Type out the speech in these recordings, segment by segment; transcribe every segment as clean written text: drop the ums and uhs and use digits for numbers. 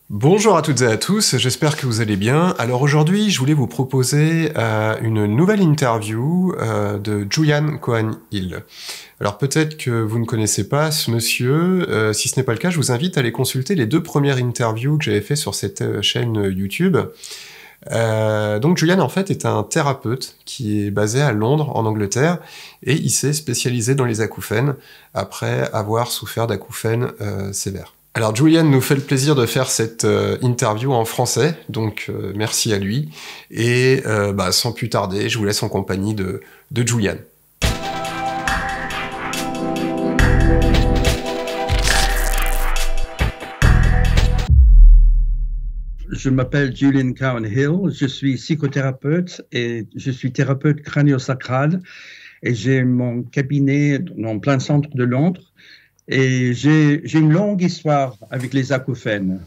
Bonjour à toutes et à tous, j'espère que vous allez bien. Alors aujourd'hui, je voulais vous proposer une nouvelle interview de Julian Cohen-Hill. Alors peut-être que vous ne connaissez pas ce monsieur, si ce n'est pas le cas, je vous invite à aller consulter les 2 premières interviews que j'avais fait sur cette chaîne YouTube. Donc Julian en fait est un thérapeute qui est basé à Londres en Angleterre et il s'est spécialisé dans les acouphènes après avoir souffert d'acouphènes sévères. Alors Julian nous fait le plaisir de faire cette interview en français, donc merci à lui. Et sans plus tarder, je vous laisse en compagnie de Julian. Je m'appelle Julian Cohen-Hill, je suis psychothérapeute et je suis thérapeute crânio-sacral et j'ai mon cabinet en plein centre de Londres. Et j'ai une longue histoire avec les acouphènes.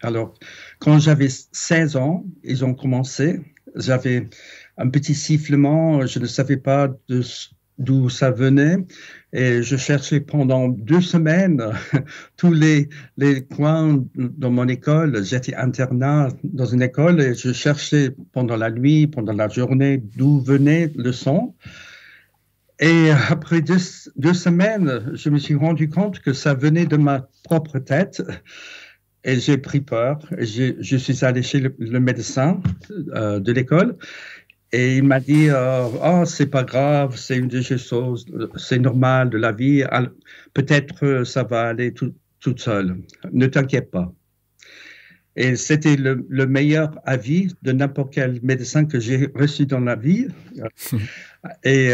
Alors, quand j'avais 16 ans, ils ont commencé. J'avais un petit sifflement, je ne savais pas d'où ça venait. Et je cherchais pendant 2 semaines tous les coins dans mon école. J'étais internat dans une école et je cherchais pendant la nuit, pendant la journée, d'où venait le son. Et après 2 semaines, je me suis rendu compte que ça venait de ma propre tête et j'ai pris peur. Je suis allé chez le médecin de l'école et il m'a dit c'est pas grave, c'est une des choses, c'est normal de la vie, peut-être ça va aller toute seule, ne t'inquiète pas. Et c'était le meilleur avis de n'importe quel médecin que j'ai reçu dans la vie. Et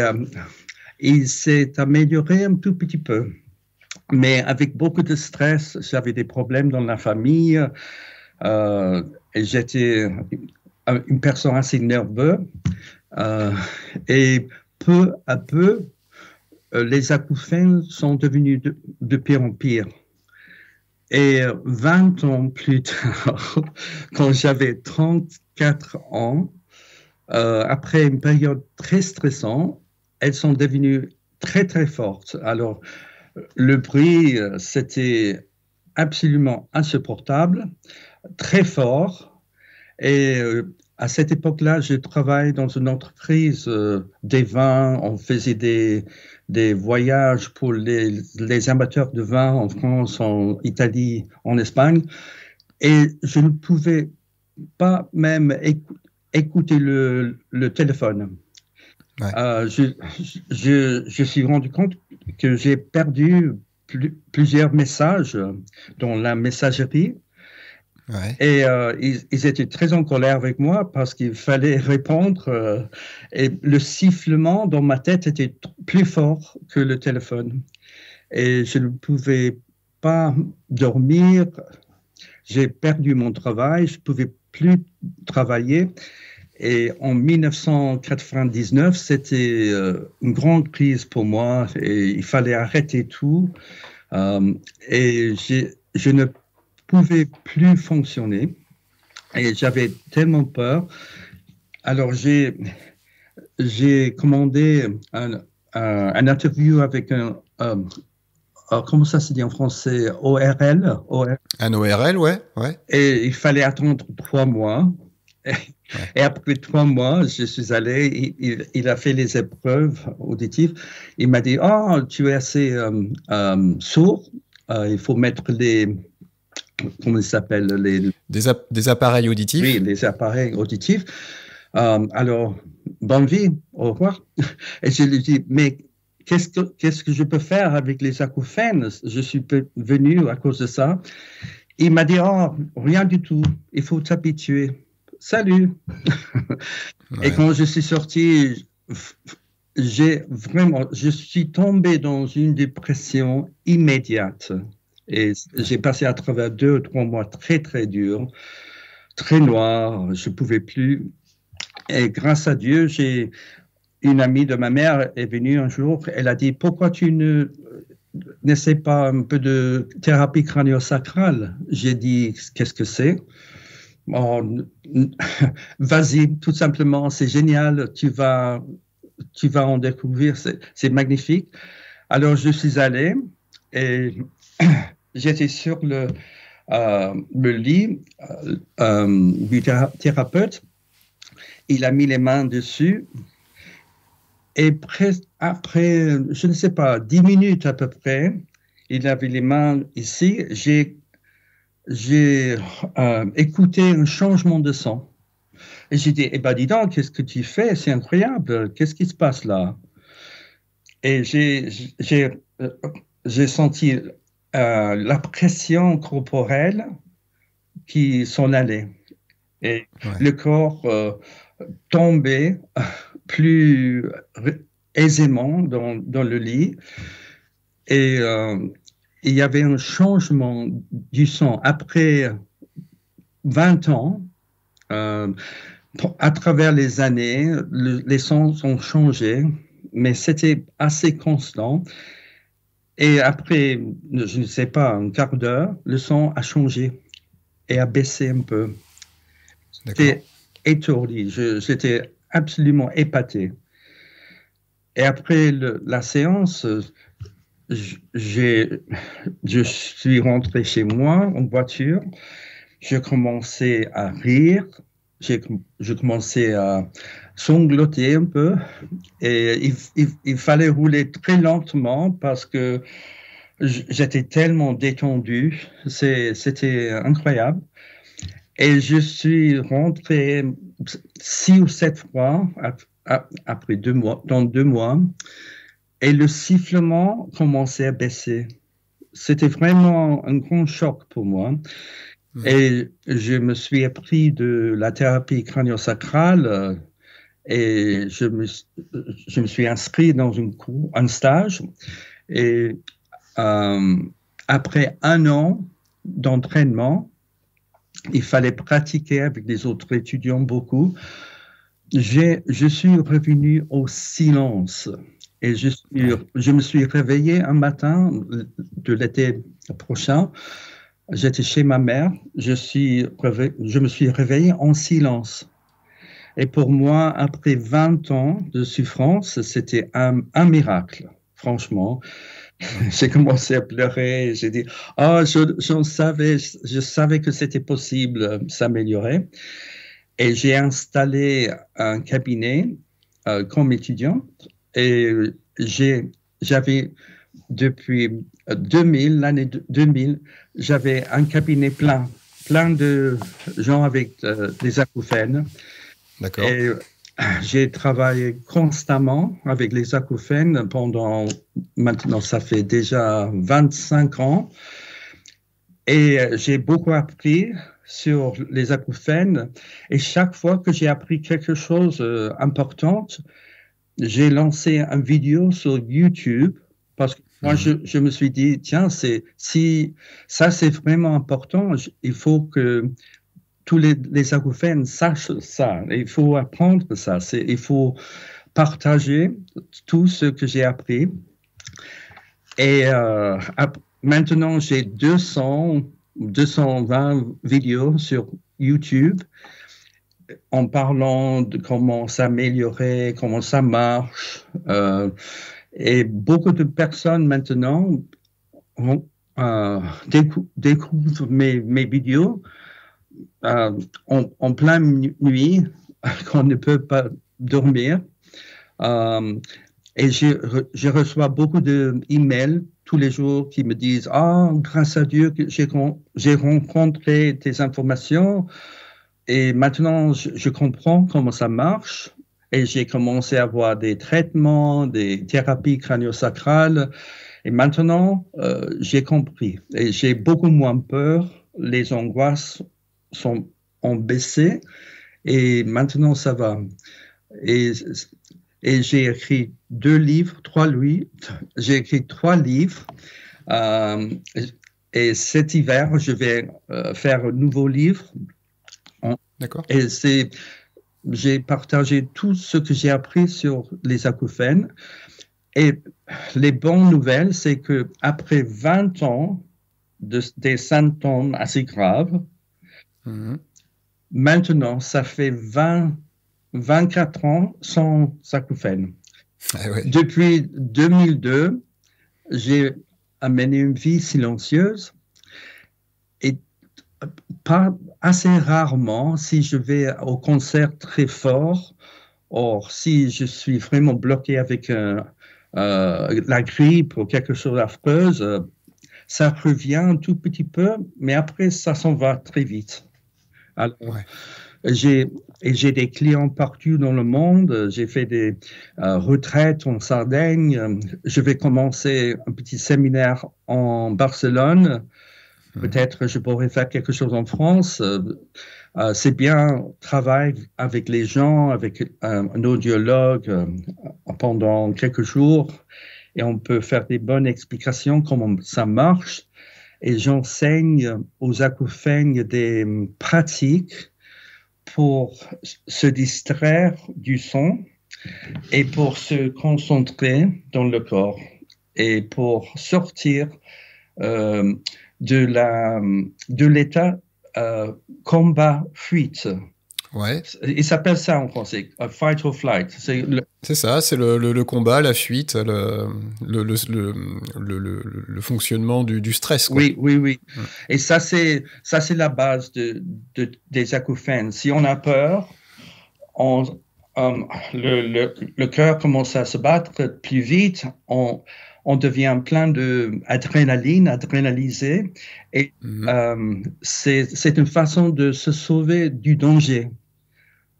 il s'est amélioré un tout petit peu. Mais avec beaucoup de stress, j'avais des problèmes dans la famille. Et j'étais une personne assez nerveuse. Et peu à peu, les acouphènes sont devenus de pire en pire. Et 20 ans plus tard, quand j'avais 34 ans, après une période très stressante, elles sont devenues très, très fortes. Alors, le bruit, c'était absolument insupportable, très fort. Et à cette époque-là, je travaillais dans une entreprise des vins. On faisait des voyages pour les amateurs de vin en France, en Italie, en Espagne. Et je ne pouvais pas même écouter le téléphone. Ouais. Je suis rendu compte que j'ai perdu plusieurs messages dans la messagerie. Ouais. Et ils étaient très en colère avec moi parce qu'il fallait répondre. Et le sifflement dans ma tête était plus fort que le téléphone. Et je ne pouvais pas dormir. J'ai perdu mon travail. Je ne pouvais plus travailler. Et en 1999, c'était une grande crise pour moi et il fallait arrêter tout. Et je ne pouvais plus fonctionner et j'avais tellement peur. Alors, j'ai commandé un interview avec comment ça se dit en français? ORL. Un ORL, ouais. Et il fallait attendre 3 mois. Et après 3 mois, je suis allé, il a fait les épreuves auditives. Il m'a dit, tu es assez sourd, il faut mettre comment ça s'appelle des appareils auditifs. Oui, les appareils auditifs. Alors, bonne vie, au revoir. Et je lui dis, mais qu'est-ce que je peux faire avec les acouphènes? Je suis venu à cause de ça. Il m'a dit, rien du tout, il faut t'habituer. Salut. Ouais. Et quand je suis sorti, je suis tombé dans une dépression immédiate. Et j'ai passé à travers 2 ou 3 mois très, très durs, très noirs. Je ne pouvais plus. Et grâce à Dieu, j'ai une amie de ma mère est venue un jour. Elle a dit, pourquoi tu n'essaies pas un peu de thérapie crânio-sacrale? J'ai dit, qu'est-ce que c'est? Vas-y, tout simplement, c'est génial, tu vas en découvrir, c'est magnifique. Alors, je suis allé et j'étais sur le lit du thérapeute. Il a mis les mains dessus. Et après, je ne sais pas, 10 minutes à peu près, il avait les mains ici. J'ai écouté un changement de son. Et j'ai dit, eh ben dis donc, qu'est-ce que tu fais? C'est incroyable. Qu'est-ce qui se passe là? Et j'ai senti la pression corporelle qui s'en allait. Et le corps tombait plus aisément dans le lit. Et il y avait un changement du son. Après 20 ans, à travers les années, les sons ont changé, mais c'était assez constant. Et après, je ne sais pas, un quart d'heure, le son a changé et a baissé un peu. J'étais étourdi, j'étais absolument épaté. Et après la séance, je suis rentré chez moi en voiture, je commençais à rire, je commençais à sangloter un peu et il fallait rouler très lentement parce que j'étais tellement détendu, c'était incroyable. Et je suis rentré 6 ou 7 fois après 2 mois, dans 2 mois, et le sifflement commençait à baisser. C'était vraiment un grand choc pour moi. Et je me suis appris de la thérapie crânio-sacrale et je me suis inscrit dans un stage. Et après 1 an d'entraînement, il fallait pratiquer avec les autres étudiants beaucoup. Je suis revenu au silence et je me suis réveillé un matin de l'été prochain. J'étais chez ma mère, je me suis réveillé en silence. Et pour moi, après 20 ans de souffrance, c'était un miracle, franchement. J'ai commencé à pleurer, j'ai dit, je savais que c'était possible de s'améliorer. Et j'ai installé un cabinet comme étudiant et j'avais depuis 2000, l'année 2000, j'avais un cabinet plein de gens avec des acouphènes. D'accord. Et j'ai travaillé constamment avec les acouphènes maintenant ça fait déjà 25 ans. Et j'ai beaucoup appris sur les acouphènes. Et chaque fois que j'ai appris quelque chose d'important, j'ai lancé une vidéo sur YouTube parce que moi, je me suis dit, tiens, si ça c'est vraiment important, il faut que tous les acouphènes sachent ça. Il faut apprendre ça. Il faut partager tout ce que j'ai appris. Et maintenant, j'ai 220 vidéos sur YouTube en parlant de comment s'améliorer, comment ça marche. Et beaucoup de personnes maintenant découvrent mes vidéos en pleine nuit, quand on ne peut pas dormir. Et je reçois beaucoup d'emails tous les jours qui me disent « Ah, grâce à Dieu, j'ai rencontré tes informations et maintenant je comprends comment ça marche. » Et j'ai commencé à avoir des traitements, des thérapies crânio-sacrales. Et maintenant, j'ai compris. Et j'ai beaucoup moins peur. Les angoisses ont baissé. Et maintenant, ça va. Et j'ai écrit 3 livres. J'ai écrit 3 livres. Et cet hiver, je vais faire un nouveau livre. D'accord. Et j'ai partagé tout ce que j'ai appris sur les acouphènes. Et les bonnes nouvelles, c'est qu'après 20 ans des symptômes assez graves, maintenant, ça fait 24 ans sans acouphènes. Ah ouais. Depuis 2002, j'ai mené une vie silencieuse. Et pas assez rarement si je vais au concert très fort. Or, si je suis vraiment bloqué avec la grippe ou quelque chose d'affreuse, ça revient un tout petit peu, mais après, ça s'en va très vite. Alors, Ouais. j'ai des clients partout dans le monde. J'ai fait des retraites en Sardaigne. Je vais commencer un petit séminaire en Barcelone. Peut-être je pourrais faire quelque chose en France. C'est bien travailler avec les gens, avec un audiologue pendant quelques jours et on peut faire des bonnes explications comment ça marche. Et j'enseigne aux acouphènes des pratiques pour se distraire du son et pour se concentrer dans le corps et pour sortir de l'état combat-fuite. Ouais. Il s'appelle ça en français, fight or flight. C'est ça, c'est le combat, la fuite, le fonctionnement du stress, quoi. Oui, oui, oui. Et ça, c'est la base des acouphènes. Si on a peur, le cœur commence à se battre plus vite, on devient plein d'adrénaline, adrénalisé, et c'est une façon de se sauver du danger.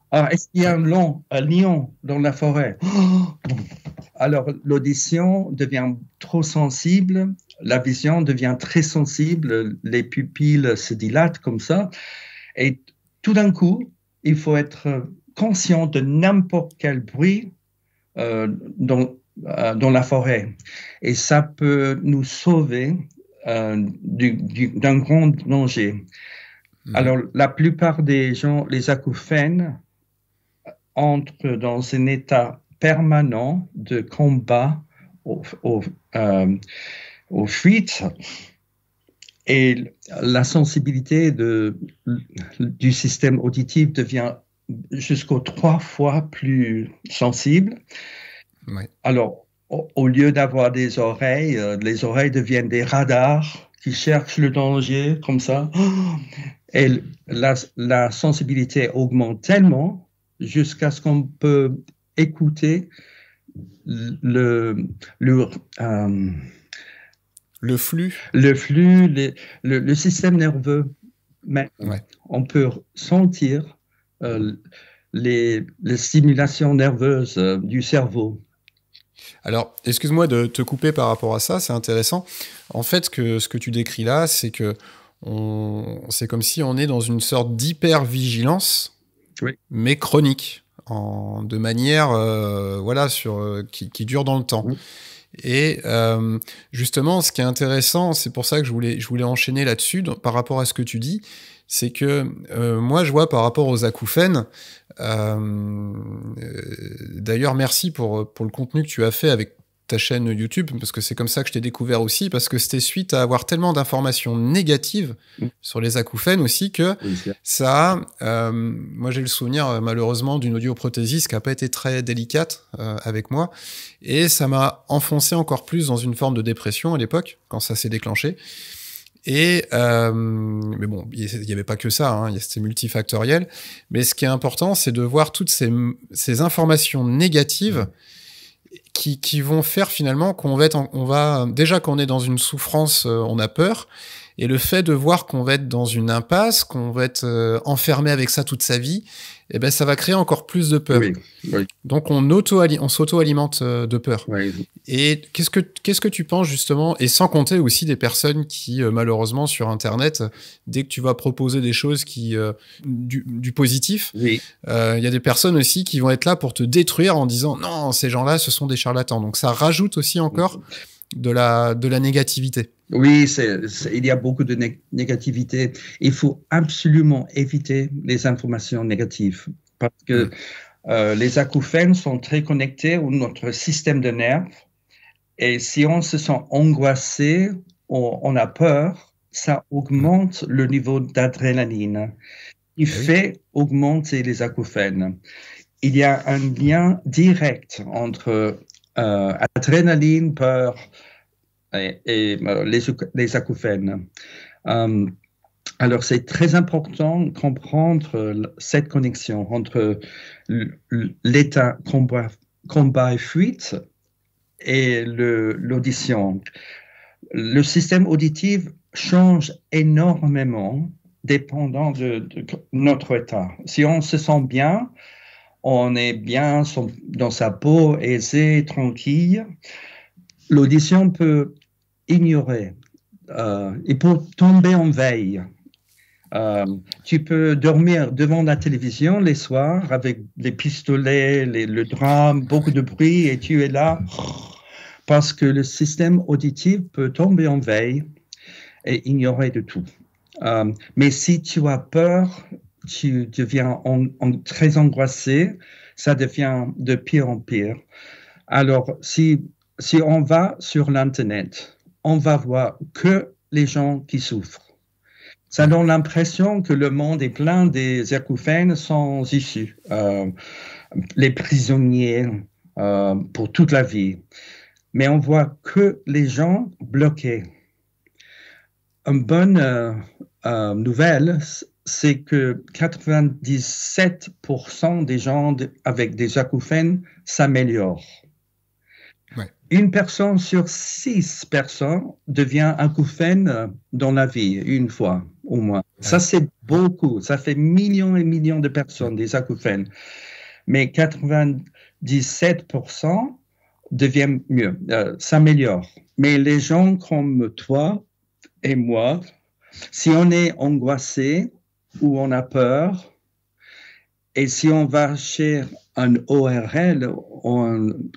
Alors, est-ce qu'il y a un lion dans la forêt? Alors, l'audition devient trop sensible, la vision devient très sensible, les pupilles se dilatent comme ça, et tout d'un coup, il faut être conscient de n'importe quel bruit dans la forêt. Et ça peut nous sauver d'un grand danger. Alors, la plupart des gens, les acouphènes, entrent dans un état permanent de combat aux fuites et la sensibilité du système auditif devient jusqu'aux 3 fois plus sensible. Ouais. Alors, au lieu d'avoir des oreilles, les oreilles deviennent des radars qui cherchent le danger comme ça. Et la sensibilité augmente tellement jusqu'à ce qu'on peut écouter le flux, le système nerveux. Mais on peut sentir les stimulations nerveuses du cerveau. Alors, excuse-moi de te couper par rapport à ça, c'est intéressant. En fait, ce que tu décris là, c'est que c'est comme si on est dans une sorte d'hyper-vigilance, mais chronique, de manière qui dure dans le temps. Oui. Et justement, ce qui est intéressant, c'est pour ça que je voulais enchaîner là-dessus, par rapport à ce que tu dis, c'est que moi, je vois par rapport aux acouphènes, d'ailleurs, merci pour le contenu que tu as fait avec ta chaîne YouTube, parce que c'est comme ça que je t'ai découvert aussi, parce que c'était suite à avoir tellement d'informations négatives sur les acouphènes aussi que ça moi j'ai le souvenir malheureusement d'une audioprothésiste qui n'a pas été très délicate avec moi, et ça m'a enfoncé encore plus dans une forme de dépression à l'époque, quand ça s'est déclenché. Et mais bon, il n'y avait pas que ça, hein, c'était multifactoriel. Mais ce qui est important, c'est de voir toutes ces informations négatives qui vont faire finalement qu'on va déjà qu'on est dans une souffrance, on a peur, et le fait de voir qu'on va être dans une impasse, qu'on va être enfermé avec ça toute sa vie, eh ben ça va créer encore plus de peur. Oui. Donc on s'auto-alimente de peur. Oui. Et qu'est-ce que tu penses justement, et sans compter aussi des personnes qui malheureusement sur Internet, dès que tu vas proposer des choses du positif, il y a des personnes aussi qui vont être là pour te détruire en disant non, ces gens-là ce sont des charlatans. Donc ça rajoute aussi encore de la négativité. Oui, il y a beaucoup de négativité. Il faut absolument éviter les informations négatives parce que les acouphènes sont très connectés à notre système de nerfs, et si on se sent angoissé ou on a peur, ça augmente le niveau d'adrénaline. Il fait augmenter les acouphènes. Il y a un lien direct entre adrénaline, peur et les acouphènes. Alors, c'est très important de comprendre cette connexion entre l'état combat et fuite et l'audition. Le système auditif change énormément dépendant de notre état. Si on se sent bien, on est bien dans sa peau, aisée, tranquille, l'audition peut ignorer. Il peut tomber en veille. Tu peux dormir devant la télévision les soirs avec les pistolets, le drame, beaucoup de bruit, et tu es là parce que le système auditif peut tomber en veille et ignorer de tout. Mais si tu as peur, tu deviens très angoissé, ça devient de pire en pire. Alors, si on va sur l'Internet, on va voir que les gens qui souffrent. Ça donne l'impression que le monde est plein des acouphènes sans issue, les prisonniers pour toute la vie. Mais on voit que les gens bloqués. Une bonne nouvelle, c'est que 97% des gens avec des acouphènes s'améliorent. Ouais. Une personne sur 6 personnes devient acouphène dans la vie, une fois au moins. Ouais. Ça, c'est beaucoup. Ça fait millions et millions de personnes, des acouphènes. Mais 97% deviennent mieux, s'améliorent. Mais les gens comme toi et moi, si on est angoissé ou on a peur, et si on va chez un ORL,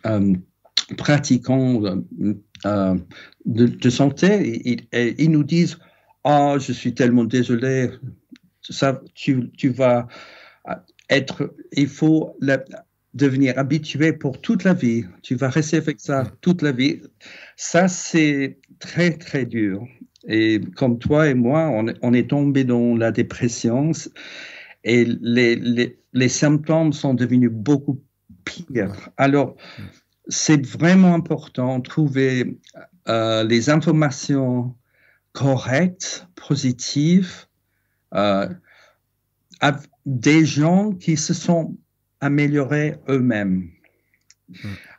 un pratiquant de santé, ils nous disent « Ah, je suis tellement désolé, ça, tu vas être... Il faut devenir habitué pour toute la vie. Tu vas rester avec ça toute la vie. » Ça, c'est très, très dur. Et comme toi et moi, on est tombé dans la dépression et les symptômes sont devenus beaucoup pires. Alors, c'est vraiment important de trouver les informations correctes, positives, des gens qui se sont améliorés eux-mêmes.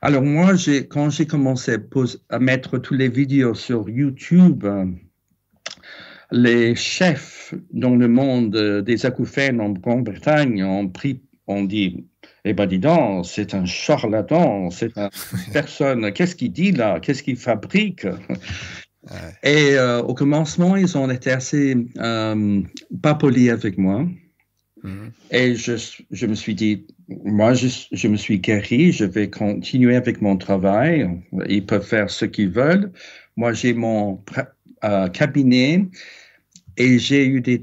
Alors moi, quand j'ai commencé à mettre toutes les vidéos sur YouTube, les chefs dans le monde des acouphènes en Grande-Bretagne ont dit « Eh bien, dis donc, c'est un charlatan, c'est une personne, qu'est-ce qu'il dit là? Qu'est-ce qu'il fabrique ?» Et au commencement, ils ont été assez pas polis avec moi. Et je me suis dit, moi, je me suis guéri, je vais continuer avec mon travail. Ils peuvent faire ce qu'ils veulent. Moi, j'ai mon cabinet et j'ai eu les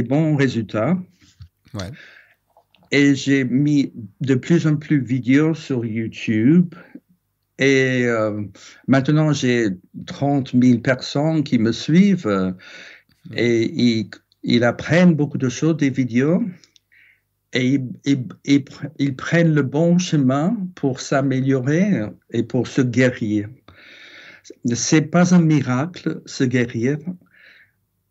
bons résultats. Ouais. Et j'ai mis de plus en plus de vidéos sur YouTube. Et maintenant, j'ai 30 000 personnes qui me suivent et ils apprennent beaucoup de choses des vidéos et ils prennent le bon chemin pour s'améliorer et pour se guérir. C'est pas un miracle, se guérir.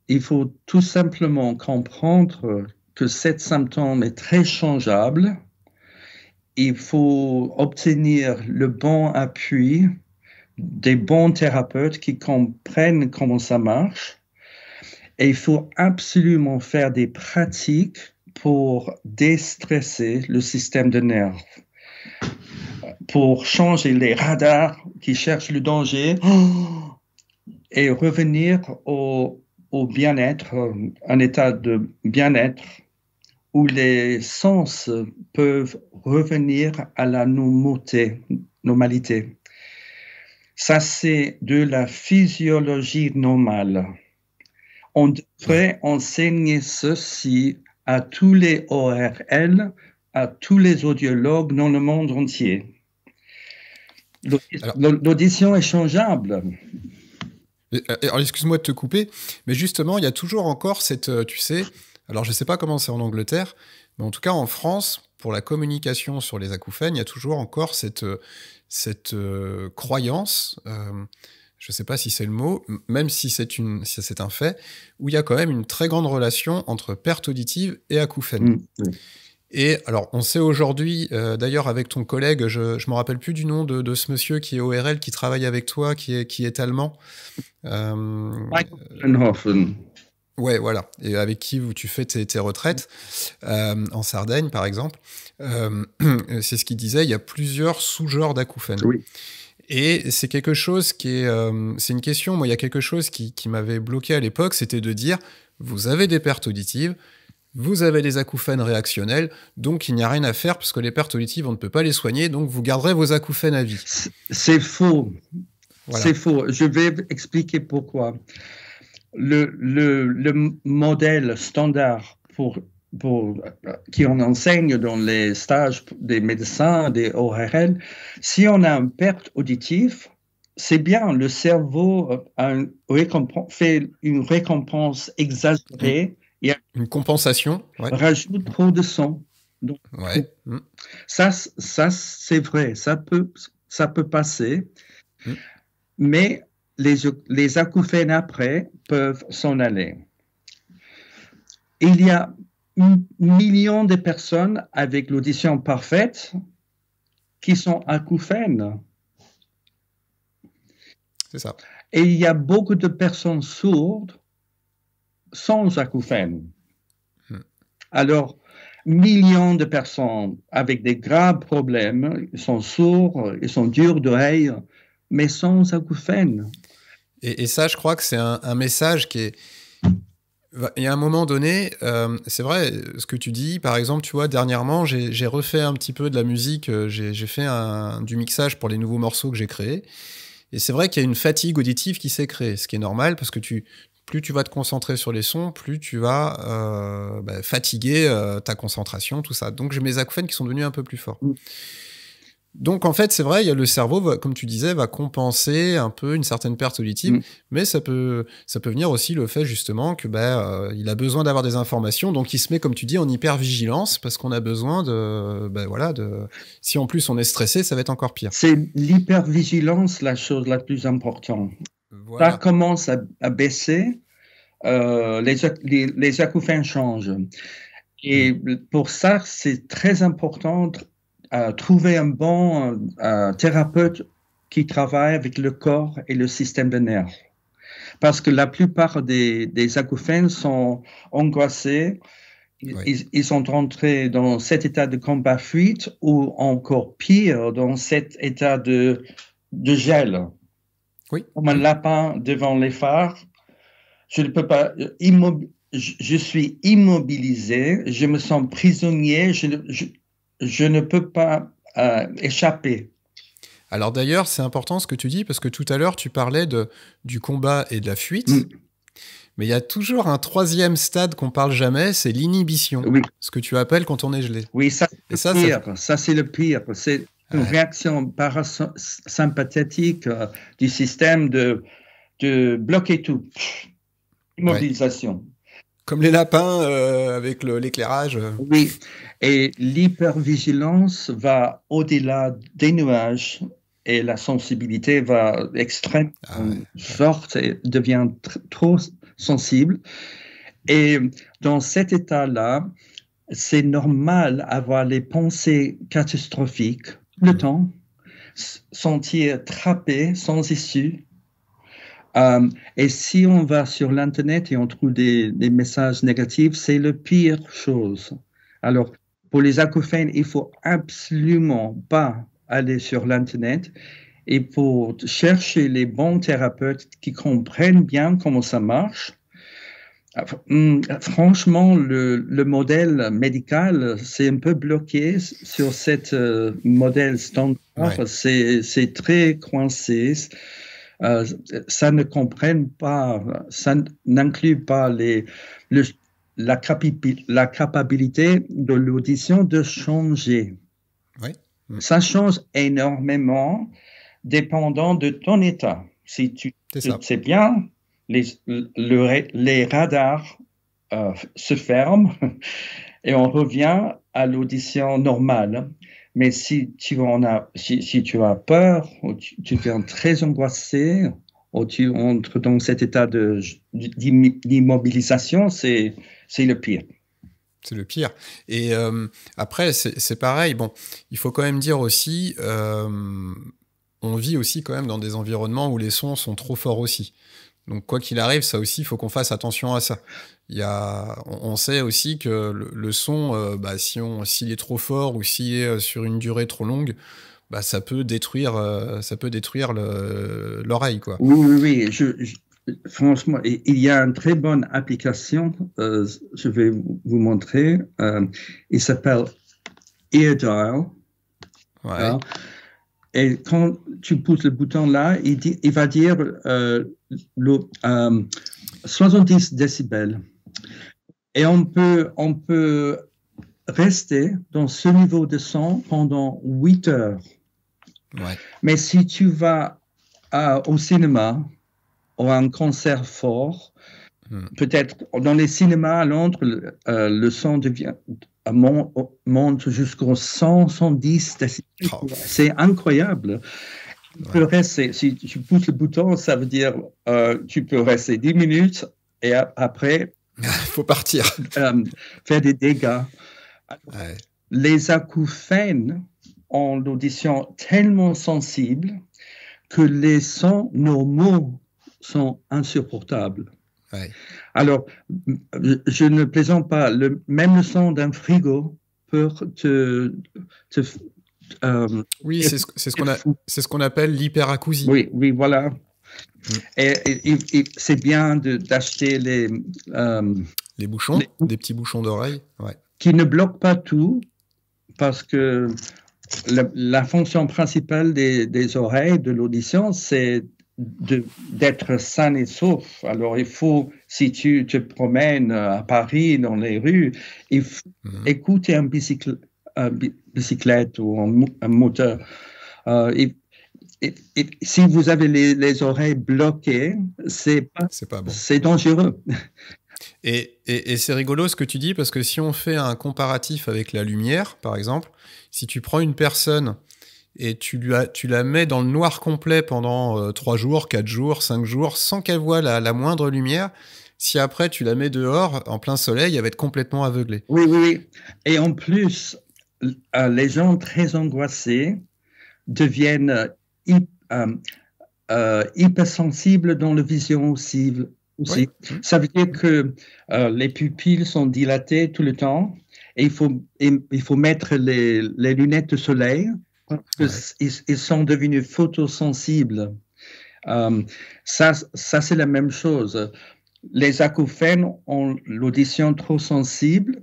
Il faut tout simplement comprendre que cet symptôme est très changeable. Il faut obtenir le bon appui des bons thérapeutes qui comprennent comment ça marche. Et il faut absolument faire des pratiques pour déstresser le système de nerfs, pour changer les radars qui cherchent le danger et revenir au bien-être, un état de bien-être où les sens peuvent revenir à la normalité. Ça, c'est de la physiologie normale. On devrait enseigner ceci à tous les ORL, à tous les audiologues dans le monde entier. L'audition est changeable. Alors, excuse-moi de te couper, mais justement, il y a toujours encore cette, tu sais, alors je ne sais pas comment c'est en Angleterre, mais en tout cas en France, pour la communication sur les acouphènes, il y a toujours encore cette croyance je ne sais pas si c'est le mot, même si c'est un fait, où il y a quand même une très grande relation entre perte auditive et acouphènes. Oui. Et alors, on sait aujourd'hui, d'ailleurs avec ton collègue, je ne me rappelle plus du nom de ce monsieur qui est ORL, qui travaille avec toi, qui est allemand. Michael. Ouais, voilà. Et avec qui tu fais tes retraites, en Sardaigne, par exemple. C'est ce qu'il disait, il y a plusieurs sous-genres d'acouphènes. Oui. Et c'est quelque chose c'est une question, moi, il y a quelque chose qui m'avait bloqué à l'époque, c'était de dire, vous avez des pertes auditives, vous avez des acouphènes réactionnels, donc il n'y a rien à faire, parce que les pertes auditives, on ne peut pas les soigner, donc vous garderez vos acouphènes à vie. C'est faux. Voilà. C'est faux. Je vais expliquer pourquoi. Le modèle standard qui on enseigne dans les stages des médecins, des ORL, si on a une perte auditive, c'est bien, le cerveau fait une récompense exagérée et une compensation, ouais. Rajoute trop de son. Donc, ouais. Ça c'est vrai, ça peut passer, mais les acouphènes après peuvent s'en aller. Il y a millions de personnes avec l'audition parfaite qui sont acouphènes. C'est ça. Et il y a beaucoup de personnes sourdes sans acouphènes. Alors, millions de personnes avec des graves problèmes, ils sont sourds, ils sont durs d'oreille, mais sans acouphènes. Et ça, je crois que c'est un message qui est... Il y a un moment donné, c'est vrai, ce que tu dis, par exemple, tu vois, dernièrement, j'ai refait un petit peu de la musique, j'ai fait du mixage pour les nouveaux morceaux que j'ai créés, et c'est vrai qu'il y a une fatigue auditive qui s'est créée, ce qui est normal, parce que plus tu vas te concentrer sur les sons, plus tu vas fatiguer ta concentration, tout ça. Donc j'ai mes acouphènes qui sont devenus un peu plus forts. Donc en fait, c'est vrai, il y a le cerveau, comme tu disais, va compenser un peu une certaine perte auditive, mais ça peut venir aussi le fait justement que il a besoin d'avoir des informations, donc il se met, comme tu dis, en hypervigilance parce qu'on a besoin si en plus on est stressé, ça va être encore pire. C'est l'hypervigilance la chose la plus importante. Voilà. Ça commence à baisser, les acouphènes changent. Et pour ça, c'est très important trouver un bon thérapeute qui travaille avec le corps et le système de nerfs. Parce que la plupart des acouphènes sont angoissés, ils sont rentrés dans cet état de combat-fuite ou encore pire, dans cet état de gel. Oui. Comme un lapin devant les phares, je ne peux pas... je suis immobilisé, je me sens prisonnier, je ne peux pas échapper. Alors d'ailleurs, c'est important ce que tu dis, parce que tout à l'heure, tu parlais du combat et de la fuite, mais il y a toujours un troisième stade qu'on parle jamais, c'est l'inhibition, ce que tu appelles quand on est gelé. Oui, ça c'est le pire. Ça, c'est le pire. C'est une réaction parasympathique du système de bloquer tout. Immobilisation. Ouais. Comme les lapins avec l'éclairage. Oui, et l'hypervigilance va au-delà des nuages et la sensibilité va extrêmement forte et devient trop sensible. Et dans cet état-là, c'est normal d'avoir les pensées catastrophiques le temps, sentir trappé sans issue. Et si on va sur l'Internet et on trouve des messages négatifs, c'est la pire chose. Alors, pour les acouphènes, il faut absolument pas aller sur l'Internet. Et pour chercher les bons thérapeutes qui comprennent bien comment ça marche, franchement, le modèle médical, c'est un peu bloqué sur ce modèle standard. Ouais. C'est très coincé. Ça ne comprenne pas, ça n'inclut pas la capacité de l'audition de changer. Oui. Ça change énormément dépendant de ton état. Si tu sais bien, les radars se ferment et on revient à l'audition normale. Mais si tu as peur ou tu deviens très angoissé, ou tu entres dans cet état d'immobilisation, c'est le pire. C'est le pire. Et après, c'est pareil. Bon, il faut quand même dire aussi, on vit aussi quand même dans des environnements où les sons sont trop forts aussi. Donc, quoi qu'il arrive, ça aussi, il faut qu'on fasse attention à ça. On sait aussi que le son, s'il est trop fort ou s'il est sur une durée trop longue, ça peut détruire l'oreille, quoi. Oui. Franchement, il y a une très bonne application. Je vais vous montrer. Il s'appelle AirDial. Ouais. Alors, et quand tu pousses le bouton là, il va dire 70 décibels. Et on peut rester dans ce niveau de son pendant 8 heures. Ouais. Mais si tu vas au cinéma ou à un concert fort, peut-être dans les cinémas à Londres, le son monte jusqu'aux 110 décibels. Oh. C'est incroyable. Ouais. Si tu pousses le bouton, ça veut dire tu peux rester 10 minutes et après... Il faut partir. Faire des dégâts. Ouais. Les acouphènes ont l'audition tellement sensible que les sons normaux sont insupportables. Ouais. Alors, je ne plaisante pas, même le son d'un frigo peut oui, c'est ce qu'on appelle l'hyperacousie. Oui, voilà. Et c'est bien d'acheter les bouchons, des petits bouchons d'oreille, ouais. Qui ne bloquent pas tout, parce que la fonction principale des oreilles, de l'audition, c'est d'être sain et sauf. Alors, il faut, si tu te promènes à Paris, dans les rues, il faut écouter une bicyclette ou un moteur. Et si vous avez les oreilles bloquées, c'est pas bon. C'est dangereux. Et c'est rigolo ce que tu dis, parce que si on fait un comparatif avec la lumière, par exemple, si tu prends une personne et tu la mets dans le noir complet pendant 3 jours, 4 jours, 5 jours, sans qu'elle voie la moindre lumière, si après tu la mets dehors, en plein soleil, elle va être complètement aveuglée. Oui. Et en plus, les gens très angoissés deviennent hypersensibles dans la vision aussi. Oui. Ça veut dire que les pupilles sont dilatées tout le temps et il faut mettre les lunettes de soleil parce qu'ils sont devenus photosensibles. Ça c'est la même chose. Les acouphènes ont l'audition trop sensible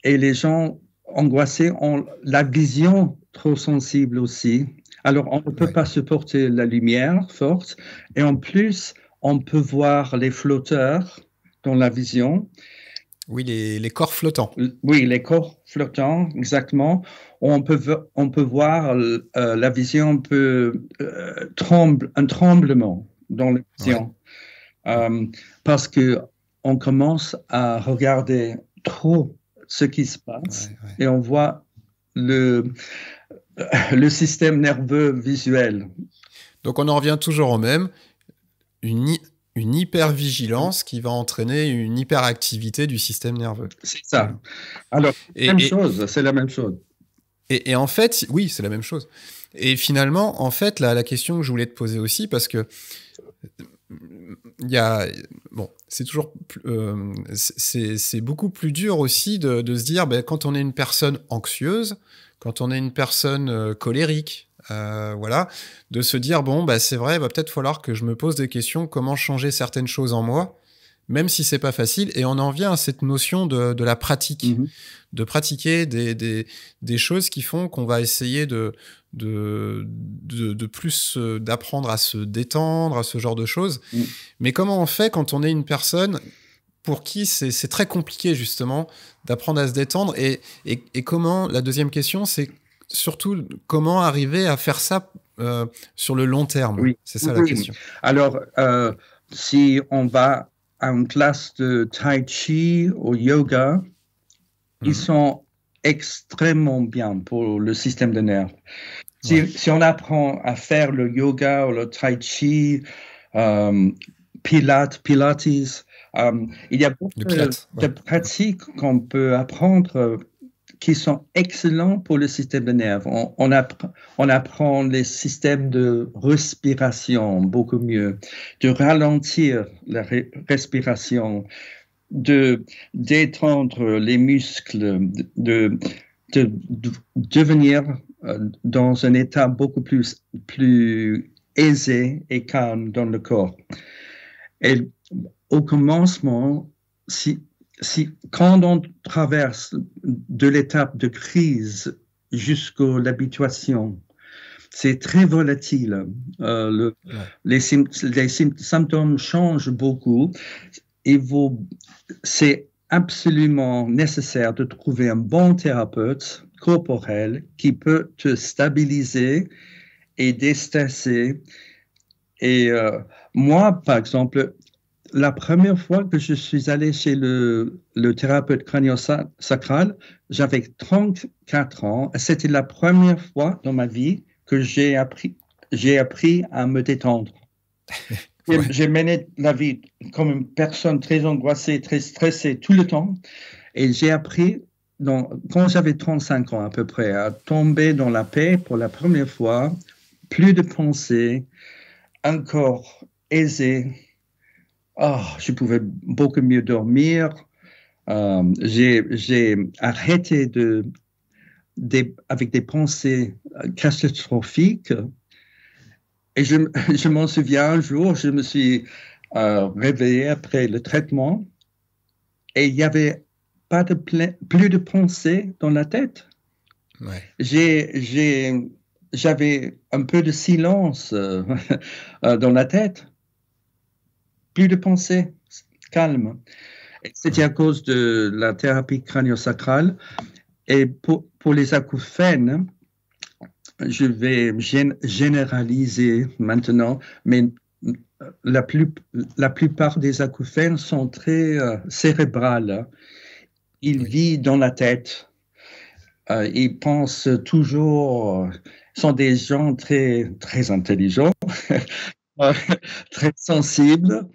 et les gens angoissés ont la vision trop sensible aussi. Alors, on ne peut pas supporter la lumière forte et en plus, on peut voir les flotteurs dans la vision. Oui, les corps flottants. Oui, les corps flottants, exactement. On peut voir la vision, un tremblement dans la vision. Ouais. Parce qu'on commence à regarder trop ce qui se passe et on voit le système nerveux visuel. Donc, on en revient toujours au même. Une hypervigilance qui va entraîner une hyperactivité du système nerveux. C'est ça. Alors, c'est la même chose. Et en fait, oui, c'est la même chose. Et finalement, en fait, la question que je voulais te poser aussi, parce que c'est toujours, c'est beaucoup plus dur aussi de se dire, quand on est une personne anxieuse, quand on est une personne colérique, de se dire c'est vrai, il va peut-être falloir que je me pose des questions, comment changer certaines choses en moi, même si c'est pas facile. Et on en vient à cette notion de la pratique, de pratiquer des choses qui font qu'on va essayer de plus d'apprendre à se détendre, à ce genre de choses. Mais comment on fait quand on est une personne pour qui c'est très compliqué justement d'apprendre à se détendre, et comment, la deuxième question, c'est surtout comment arriver à faire ça sur le long terme. Oui. C'est ça la question. Alors, si on va à une classe de tai chi ou yoga, ils sont extrêmement bien pour le système de nerfs. Si on apprend à faire le yoga ou le tai chi Pilates. Il y a beaucoup de pratiques qu'on peut apprendre qui sont excellents pour le système de nerfs. On apprend les systèmes de respiration beaucoup mieux, de ralentir la respiration, de détendre les muscles, de devenir dans un état beaucoup plus aisé et calme dans le corps. Et au commencement, quand on traverse de l'étape de crise jusqu'à l'habituation, c'est très volatile. Les symptômes changent beaucoup. C'est absolument nécessaire de trouver un bon thérapeute corporel qui peut te stabiliser et déstresser. Et moi, par exemple, la première fois que je suis allé chez le thérapeute crânio-sacral, j'avais 34 ans. C'était la première fois dans ma vie que j'ai appris à me détendre. Ouais. J'ai mené la vie comme une personne très angoissée, très stressée tout le temps. Et j'ai appris, quand j'avais 35 ans à peu près, à tomber dans la paix pour la première fois. Plus de pensées, un corps aisé. Oh, je pouvais beaucoup mieux dormir. J'ai arrêté avec des pensées catastrophiques. Et je m'en souviens, un jour, je me suis réveillé après le traitement et il n'y avait plus de pensées dans la tête. Ouais. J'avais un peu de silence dans la tête. Plus de pensées, calme. C'était à cause de la thérapie crânio-sacrale. Et pour les acouphènes, je vais généraliser maintenant, mais la plupart des acouphènes sont très cérébrales. Ils vivent dans la tête. Ils pensent toujours, sont des gens très, très intelligents, très sensibles,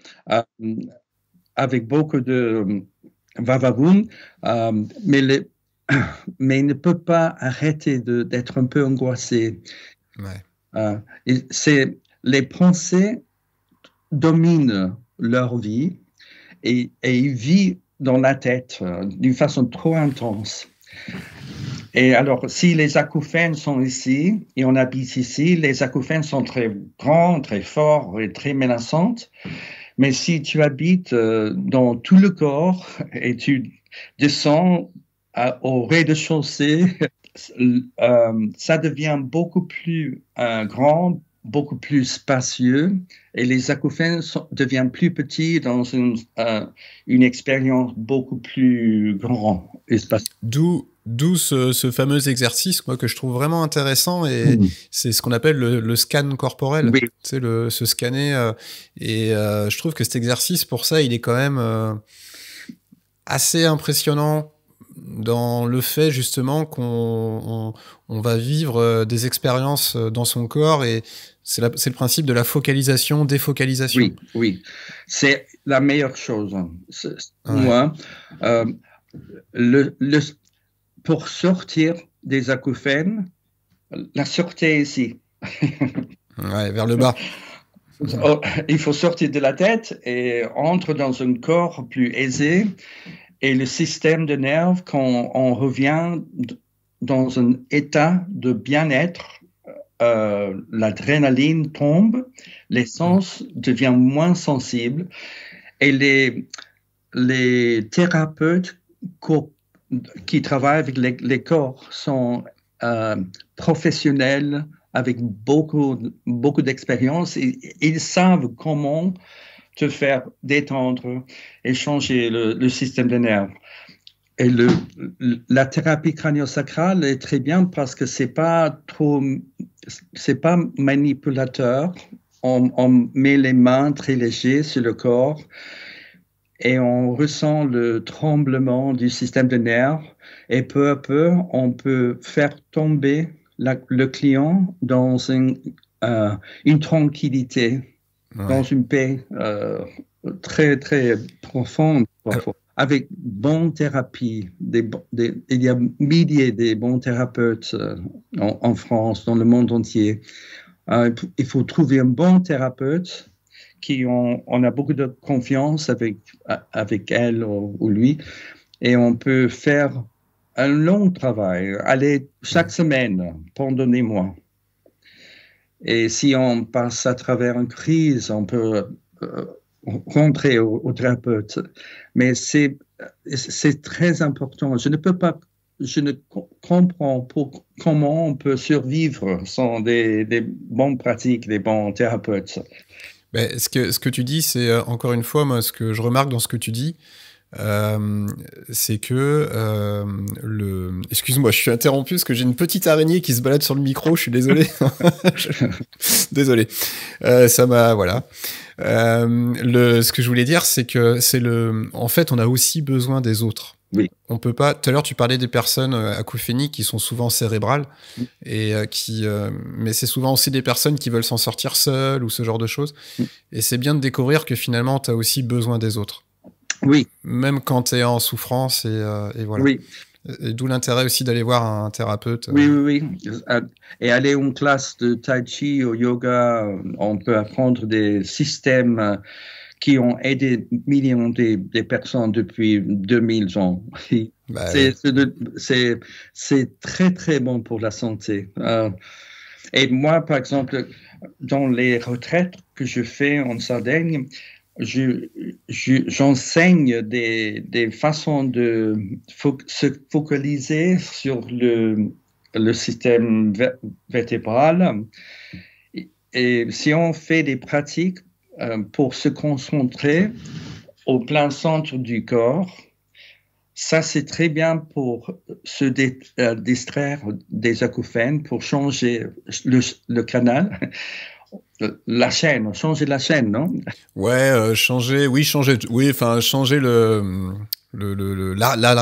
avec beaucoup de vavavoum, mais il ne peut pas arrêter d'être un peu angoissé. Ouais. Les pensées dominent leur vie et ils vivent dans la tête d'une façon trop intense. Et alors, si les acouphènes sont ici et on habite ici, les acouphènes sont très grands, très forts et très menaçants. Mais si tu habites dans tout le corps et tu descends au rez-de-chaussée, ça devient beaucoup plus grand, beaucoup plus spacieux et les acouphènes deviennent plus petits dans une expérience beaucoup plus grande et spacieuse. D'où ce fameux exercice moi, que je trouve vraiment intéressant et c'est ce qu'on appelle le scan corporel. Oui. Tu sais, se scanner. Je trouve que cet exercice, pour ça, il est quand même assez impressionnant dans le fait justement qu'on va vivre des expériences dans son corps et c'est le principe de la focalisation, défocalisation. Oui, oui. C'est la meilleure chose. Moi, pour sortir des acouphènes, la sortie est ici. Ouais, vers le bas. Il faut sortir de la tête et entrer dans un corps plus aisé. Et le système de nerfs, quand on revient dans un état de bien-être, l'adrénaline tombe, les sens deviennent moins sensibles et les thérapeutes qui travaillent avec les corps sont professionnels avec beaucoup d'expérience et ils savent comment te faire détendre et changer le système de nerfs. Et la thérapie crânio-sacrale est très bien parce que c'est pas manipulateur. On met les mains très légers sur le corps et on ressent le tremblement du système de nerfs et peu à peu, on peut faire tomber le client dans une tranquillité. dans une paix très, très profonde, parfois. Avec bonne thérapie, il y a milliers de bons thérapeutes en France, dans le monde entier. Il faut trouver un bon thérapeute on a beaucoup de confiance avec elle ou lui, et on peut faire un long travail, aller chaque semaine pendant des mois. Et si on passe à travers une crise, on peut rentrer au thérapeute. Mais c'est très important. Je ne comprends pas comment on peut survivre sans des bonnes pratiques, des bons thérapeutes. Ben, ce que tu dis, c'est encore une fois, moi, ce que je remarque dans ce que tu dis, c'est que excuse-moi, je suis interrompu parce que j'ai une petite araignée qui se balade sur le micro. Je suis désolé. Désolé. Ça m'a voilà. Ce que je voulais dire, c'est que en fait, on a aussi besoin des autres. Oui. On peut pas. Tout à l'heure, tu parlais des personnes acouphéniques qui sont souvent cérébrales et mais c'est souvent aussi des personnes qui veulent s'en sortir seules ou ce genre de choses. Et c'est bien de découvrir que finalement, tu as aussi besoin des autres. Oui. Même quand tu es en souffrance et voilà. Oui. Et d'où l'intérêt aussi d'aller voir un thérapeute. Oui. Et aller en classe de tai chi ou yoga, on peut apprendre des systèmes qui ont aidé millions de personnes depuis 2000 ans. Bah, c'est très, très bon pour la santé. Et moi, par exemple, dans les retraites que je fais en Sardaigne, j'enseigne des façons de se focaliser sur le système vertébral. Et si on fait des pratiques pour se concentrer au plein centre du corps, ça c'est très bien pour se distraire des acouphènes, pour changer le canal. Changer la chaîne, non? Ouais, changer la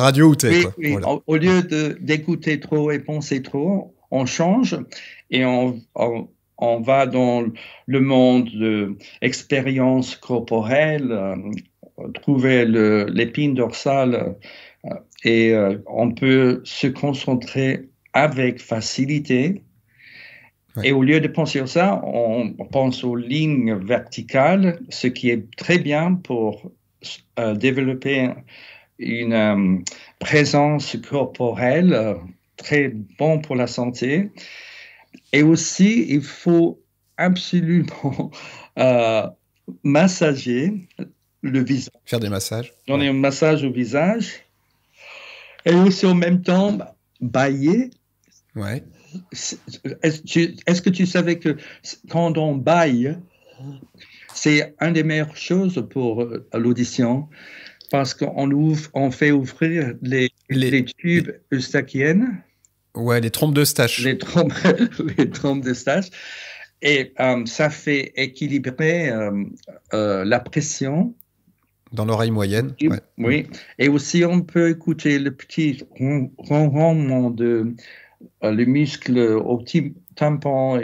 radio où t'es. Oui. Voilà. Au lieu d'écouter trop et penser trop, on change et on va dans le monde de l'expérience corporelle, trouver l'épine dorsale et on peut se concentrer avec facilité. Ouais. Et au lieu de penser à ça, on pense aux lignes verticales, ce qui est très bien pour développer une présence corporelle, très bon pour la santé. Et aussi, il faut absolument massager le visage. Faire des massages. Donner un massage au visage. Et aussi, en même temps, bailler. Ouais. Est-ce que tu savais que quand on baille, c'est une des meilleures choses pour l'audition parce qu'on fait ouvrir les tubes eustachiennes. Ouais, les trompes d'Eustache. Les trompes d'Eustache. Et ça fait équilibrer la pression. Dans l'oreille moyenne. Ouais. Oui. Et aussi, on peut écouter le petit ronronnement le muscle au petit tympan.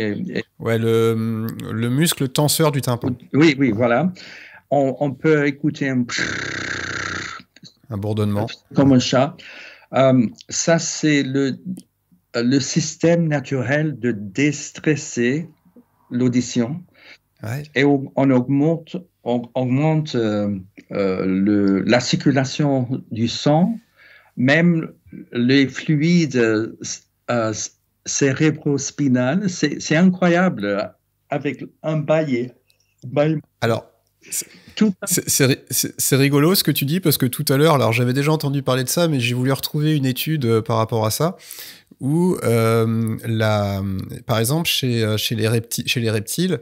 Ouais, le muscle tenseur du tympan. Oui, voilà. On peut écouter un bourdonnement. Comme un chat. Ça, c'est le système naturel de déstresser l'audition. Ouais. Et on augmente la circulation du sang, même les fluides cérébrospinal, c'est incroyable avec un baillet. Alors, c'est rigolo ce que tu dis parce que tout à l'heure, alors j'avais déjà entendu parler de ça, mais j'ai voulu retrouver une étude par rapport à ça où, par exemple, chez les reptiles,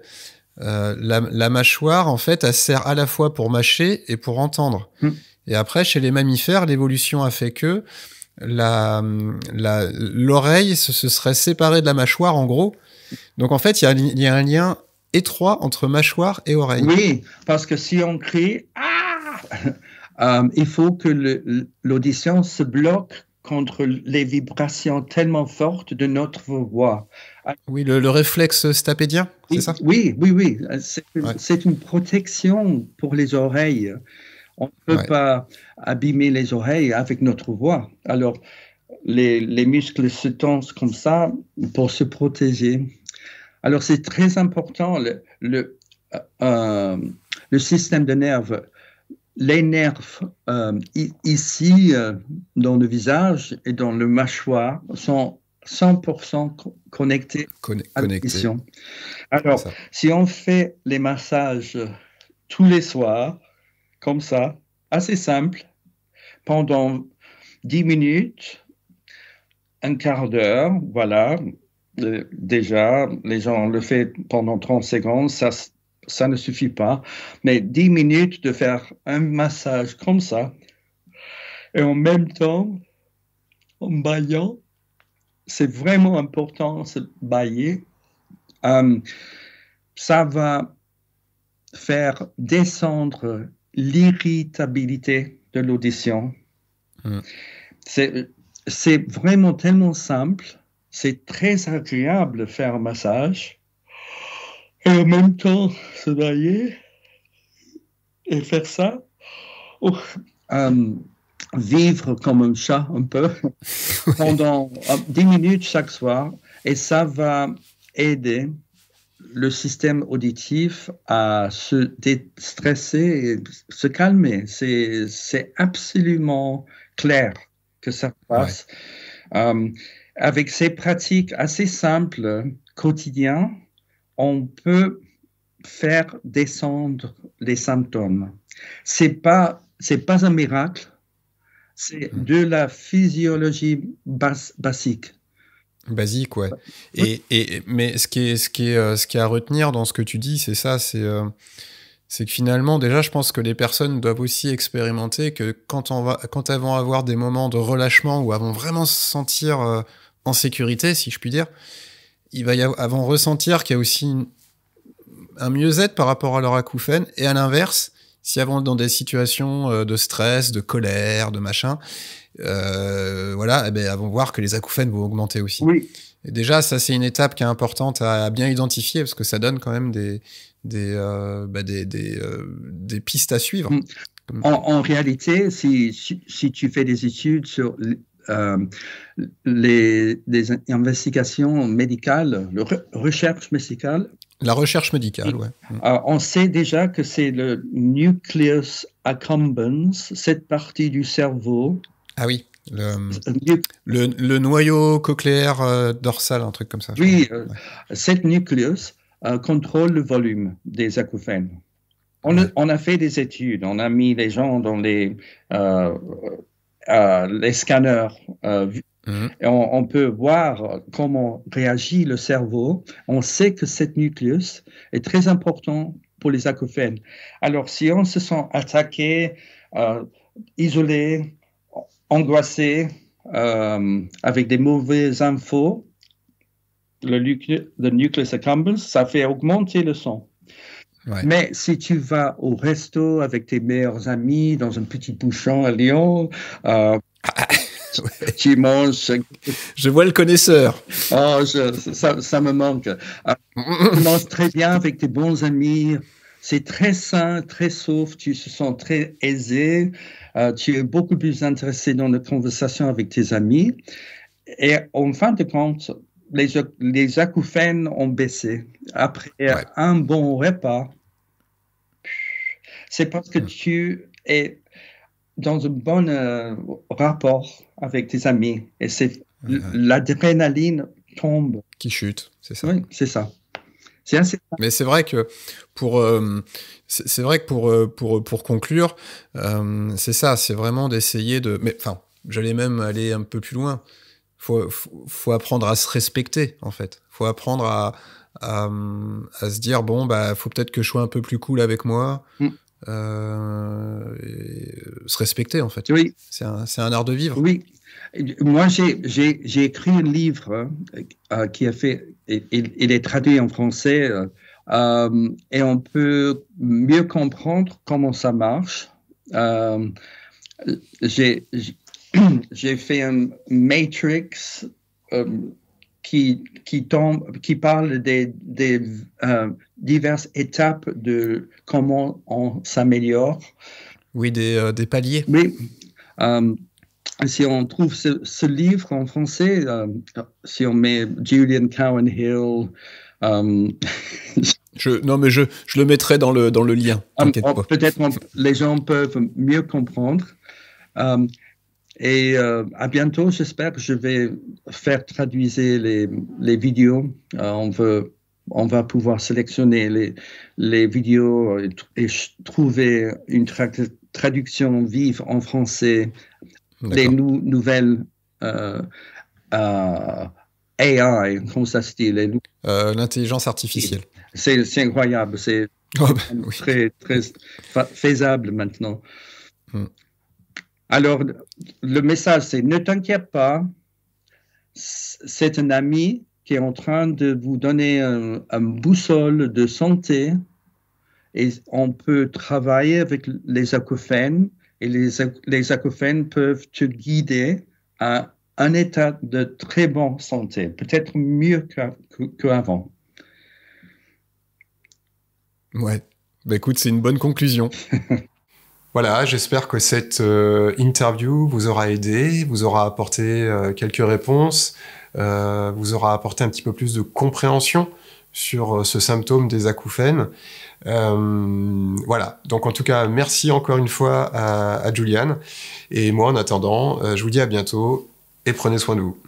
la mâchoire, en fait, elle sert à la fois pour mâcher et pour entendre. Et après, chez les mammifères, l'évolution a fait que l'oreille se serait séparée de la mâchoire, en gros. Donc, en fait, il y a un lien étroit entre mâchoire et oreille. Oui, parce que si on crie « Ah !» il faut que l'audition se bloque contre les vibrations tellement fortes de notre voix. Oui, le réflexe stapédien, c'est ça? Oui. C'est une protection pour les oreilles. On ne peut pas abîmer les oreilles avec notre voix. Alors, les muscles se tensent comme ça pour se protéger. Alors, c'est très important, le système de nerfs. Les nerfs ici, dans le visage et dans le mâchoire, sont 100% connectés à l'audition. Alors, si on fait les massages tous les soirs, comme ça, assez simple, pendant 10 minutes, un quart d'heure, voilà, déjà, les gens le font pendant 30 secondes, ça ne suffit pas, mais 10 minutes de faire un massage comme ça, et en même temps, en baillant, c'est vraiment important, se bailler. Ça va faire descendre l'irritabilité de l'audition. C'est vraiment tellement simple, c'est très agréable de faire un massage et en même temps se bailler et faire ça. Vivre comme un chat un peu pendant 10 minutes chaque soir et ça va aider le système auditif à se déstresser et se calmer. C'est absolument clair que ça passe. Avec ces pratiques assez simples, quotidiennes, on peut faire descendre les symptômes. C'est pas un miracle, c'est de la physiologie basique. Basique, ouais. Mais ce qui est à retenir dans ce que tu dis, c'est ça, c'est que finalement, déjà, je pense que les personnes doivent aussi expérimenter que quand elles vont avoir des moments de relâchement où elles vont vraiment se sentir en sécurité, si je puis dire, elles vont ressentir qu'il y a aussi un mieux-être par rapport à leur acouphène, et à l'inverse, si elles vont dans des situations de stress, de colère, de machin, voilà, elles vont voir que les acouphènes vont augmenter aussi. Oui. Et déjà, ça, c'est une étape qui est importante à bien identifier, parce que ça donne quand même des pistes à suivre. En réalité, si tu fais des études sur des investigations médicales, recherche médicale. La recherche médicale, ouais. On sait déjà que c'est le nucleus accumbens, cette partie du cerveau. Ah oui, le noyau cochléaire dorsal, un truc comme ça. Oui, cette nucleus contrôle le volume des acouphènes. On a fait des études, on a mis les gens dans les scanners. Et on peut voir comment réagit le cerveau. On sait que cette nucléus est très important pour les acouphènes. Alors, si on se sent attaqué, isolé, angoissé, avec des mauvaises infos, le nucleus accumbens, ça fait augmenter le son. Ouais. Mais si tu vas au resto avec tes meilleurs amis dans un petit bouchon à Lyon, tu manges. Je vois le connaisseur. Oh, ça me manque. Tu manges très bien avec tes bons amis. C'est très sain, très sauf. Tu te sens très aisé. Tu es beaucoup plus intéressé dans la conversation avec tes amis. Et en fin de compte, les acouphènes ont baissé. Après un bon repas, c'est parce que tu es dans un bon rapport avec tes amis. Et c'est l'adrénaline tombe. Qui chute, c'est ça. Oui, c'est ça. C'est assez... Mais c'est vrai que pour conclure, c'est ça, c'est vraiment d'essayer de... Mais enfin, j'allais même aller un peu plus loin. Faut apprendre à se respecter, en fait. Faut apprendre à se dire, bon, faut peut-être que je sois un peu plus cool avec moi. Et se respecter, en fait. Oui. C'est un art de vivre. Oui. Moi, j'ai écrit un livre qui a fait... Il est traduit en français et on peut mieux comprendre comment ça marche. j'ai fait un matrix qui parle des diverses étapes de comment on s'améliore. Oui, des paliers. Oui. Si on trouve ce livre en français, si on met Julian Cowan Hill... Non, mais je le mettrai dans le lien. Peut-être les gens peuvent mieux comprendre. Et à bientôt, j'espère que je vais faire traduire les vidéos. On va pouvoir sélectionner les vidéos et trouver une traduction vive en français. Les nouvelles AI, comment ça se dit, l'intelligence artificielle. C'est incroyable, c'est très, très faisable maintenant. Alors, le message, c'est ne t'inquiète pas, c'est un ami qui est en train de vous donner un boussole de santé et on peut travailler avec les acouphènes et les acouphènes peuvent te guider à un état de très bonne santé, peut-être mieux qu'avant. Ouais, bah écoute, c'est une bonne conclusion. Voilà, j'espère que cette interview vous aura aidé, vous aura apporté quelques réponses, vous aura apporté un petit peu plus de compréhension sur ce symptôme des acouphènes. Voilà, donc en tout cas, merci encore une fois à Julian. Et moi, en attendant, je vous dis à bientôt et prenez soin de vous.